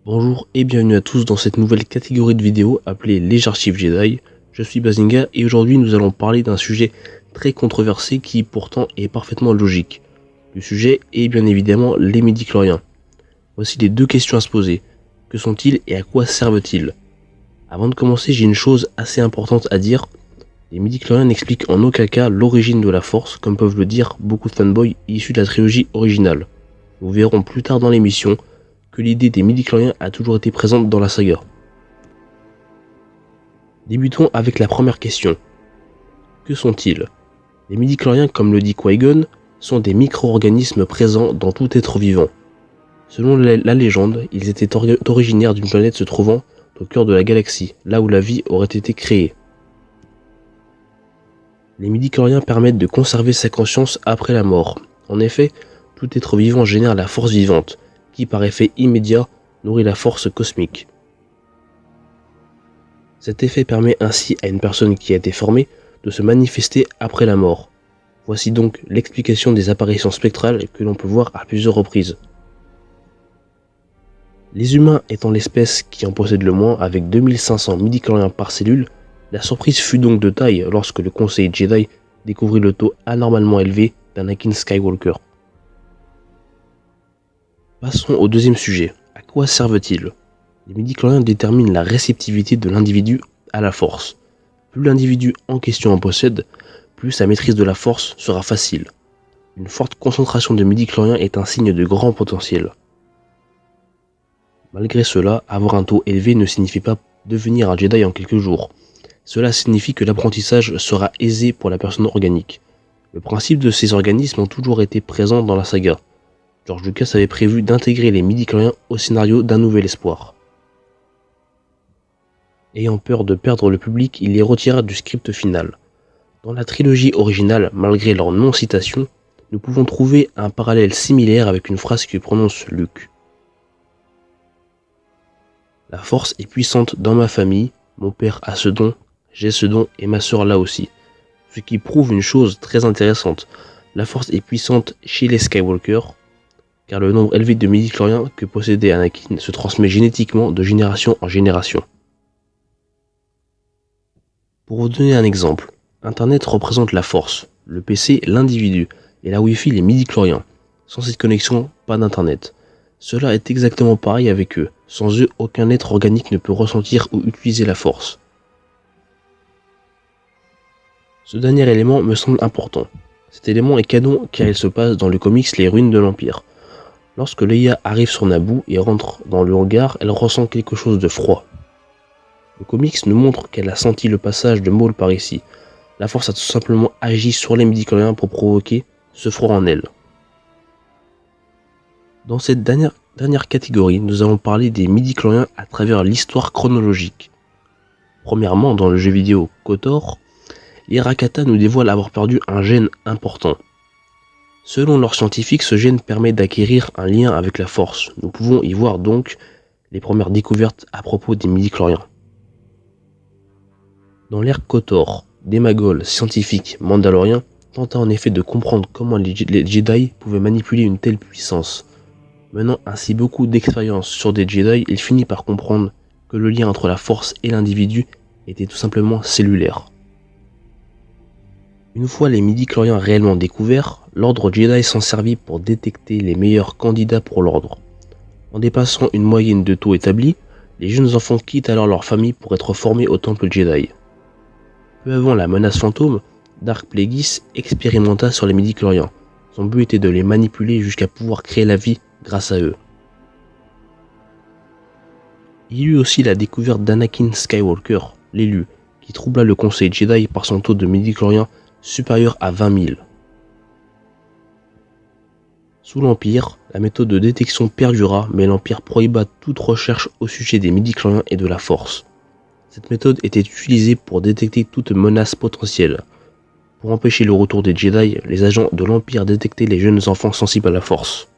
Bonjour et bienvenue à tous dans cette nouvelle catégorie de vidéos appelée les archives Jedi. Je suis Bazinga et aujourd'hui nous allons parler d'un sujet très controversé qui pourtant est parfaitement logique. Le sujet est bien évidemment les midi-chloriens. Voici les deux questions à se poser. Que sont-ils et à quoi servent-ils? Avant de commencer, j'ai une chose assez importante à dire. Les midi-chloriens n'expliquent en aucun cas l'origine de la Force, comme peuvent le dire beaucoup de fanboys issus de la trilogie originale. Nous verrons plus tard dans l'émission que l'idée des midi-chloriens a toujours été présente dans la saga. Débutons avec la première question. Que sont-ils? Les midi-chloriens, comme le dit Qui-Gon, sont des micro-organismes présents dans tout être vivant. Selon la légende, ils étaient originaires d'une planète se trouvant au cœur de la galaxie, là où la vie aurait été créée. Les midi-chloriens permettent de conserver sa conscience après la mort. En effet, tout être vivant génère la force vivante, qui par effet immédiat nourrit la force cosmique. Cet effet permet ainsi à une personne qui a été formée de se manifester après la mort. Voici donc l'explication des apparitions spectrales que l'on peut voir à plusieurs reprises. Les humains étant l'espèce qui en possède le moins avec 2500 midi-chloriens par cellule, la surprise fut donc de taille lorsque le Conseil Jedi découvrit le taux anormalement élevé d'Anakin Skywalker. Passons au deuxième sujet. À quoi servent-ils? Les midi-chloriens déterminent la réceptivité de l'individu à la force. Plus l'individu en question en possède, plus sa maîtrise de la force sera facile. Une forte concentration de midi-chloriens est un signe de grand potentiel. Malgré cela, avoir un taux élevé ne signifie pas devenir un Jedi en quelques jours. Cela signifie que l'apprentissage sera aisé pour la personne organique. Le principe de ces organismes ont toujours été présents dans la saga. George Lucas avait prévu d'intégrer les midi-chloriens au scénario d'un nouvel espoir. Ayant peur de perdre le public, il les retira du script final. Dans la trilogie originale, malgré leur non-citation, nous pouvons trouver un parallèle similaire avec une phrase que prononce Luke. La force est puissante dans ma famille, mon père a ce don, j'ai ce don et ma sœur l'a aussi. Ce qui prouve une chose très intéressante, la force est puissante chez les Skywalker, car le nombre élevé de midi-chloriens que possédait Anakin se transmet génétiquement de génération en génération. Pour vous donner un exemple, Internet représente la force, le PC l'individu, et la Wi-Fi les midi-chloriens. Sans cette connexion, pas d'Internet. Cela est exactement pareil avec eux. Sans eux, aucun être organique ne peut ressentir ou utiliser la force. Ce dernier élément me semble important. Cet élément est canon car il se passe dans le comics Les Ruines de l'Empire. Lorsque Leia arrive sur Naboo et rentre dans le hangar, elle ressent quelque chose de froid. Le comics nous montre qu'elle a senti le passage de Maul par ici. La force a tout simplement agi sur les midi-chloriens pour provoquer ce froid en elle. Dans cette dernière catégorie, nous allons parler des midi-chloriens à travers l'histoire chronologique. Premièrement, dans le jeu vidéo KOTOR, les Rakata nous dévoilent avoir perdu un gène important. Selon leurs scientifiques, ce gène permet d'acquérir un lien avec la force. Nous pouvons y voir donc les premières découvertes à propos des midi-chloriens. Dans l'ère KOTOR, des Magol scientifiques mandaloriens tenta en effet de comprendre comment les Jedi pouvaient manipuler une telle puissance. Menant ainsi beaucoup d'expériences sur des Jedi, il finit par comprendre que le lien entre la force et l'individu était tout simplement cellulaire. Une fois les midi-chloriens réellement découverts, l'ordre Jedi s'en servit pour détecter les meilleurs candidats pour l'ordre. En dépassant une moyenne de taux établie, les jeunes enfants quittent alors leur famille pour être formés au temple Jedi. Peu avant la menace fantôme, Dark Plagueis expérimenta sur les midi-chloriens. Son but était de les manipuler jusqu'à pouvoir créer la vie grâce à eux. Il y eut aussi la découverte d'Anakin Skywalker, l'élu, qui troubla le conseil Jedi par son taux de midi-chloriens supérieur à 20 000. Sous l'Empire, la méthode de détection perdura, mais l'Empire prohiba toute recherche au sujet des midi-chloriens et de la Force. Cette méthode était utilisée pour détecter toute menace potentielle. Pour empêcher le retour des Jedi, les agents de l'Empire détectaient les jeunes enfants sensibles à la Force.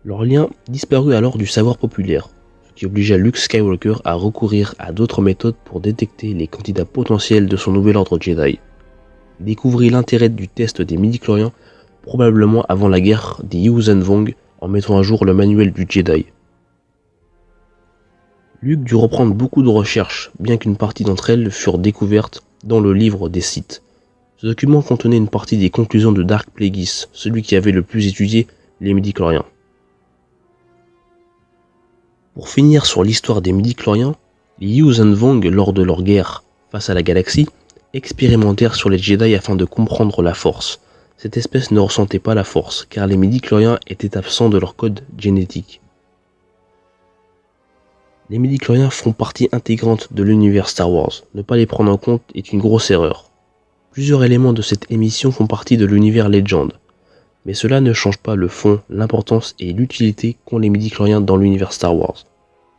Leur lien disparut alors du savoir populaire, ce qui obligea Luke Skywalker à recourir à d'autres méthodes pour détecter les candidats potentiels de son nouvel ordre Jedi. Il découvrit l'intérêt du test des midi-chloriens probablement avant la guerre des Yuuzhan Vong en mettant à jour le manuel du Jedi. Luke dut reprendre beaucoup de recherches, bien qu'une partie d'entre elles furent découvertes dans le livre des Sith. Ce document contenait une partie des conclusions de Dark Plagueis, celui qui avait le plus étudié les midi-chloriens. Pour finir sur l'histoire des midi-chloriens, les Yuuzhan Vong, lors de leur guerre face à la galaxie, expérimentèrent sur les Jedi afin de comprendre la Force. Cette espèce ne ressentait pas la Force, car les midi-chloriens étaient absents de leur code génétique. Les midi-chloriens font partie intégrante de l'univers Star Wars. Ne pas les prendre en compte est une grosse erreur. Plusieurs éléments de cette émission font partie de l'univers Legend, mais cela ne change pas le fond, l'importance et l'utilité qu'ont les midi-chloriens dans l'univers Star Wars.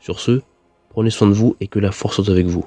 Sur ce, prenez soin de vous et que la Force soit avec vous.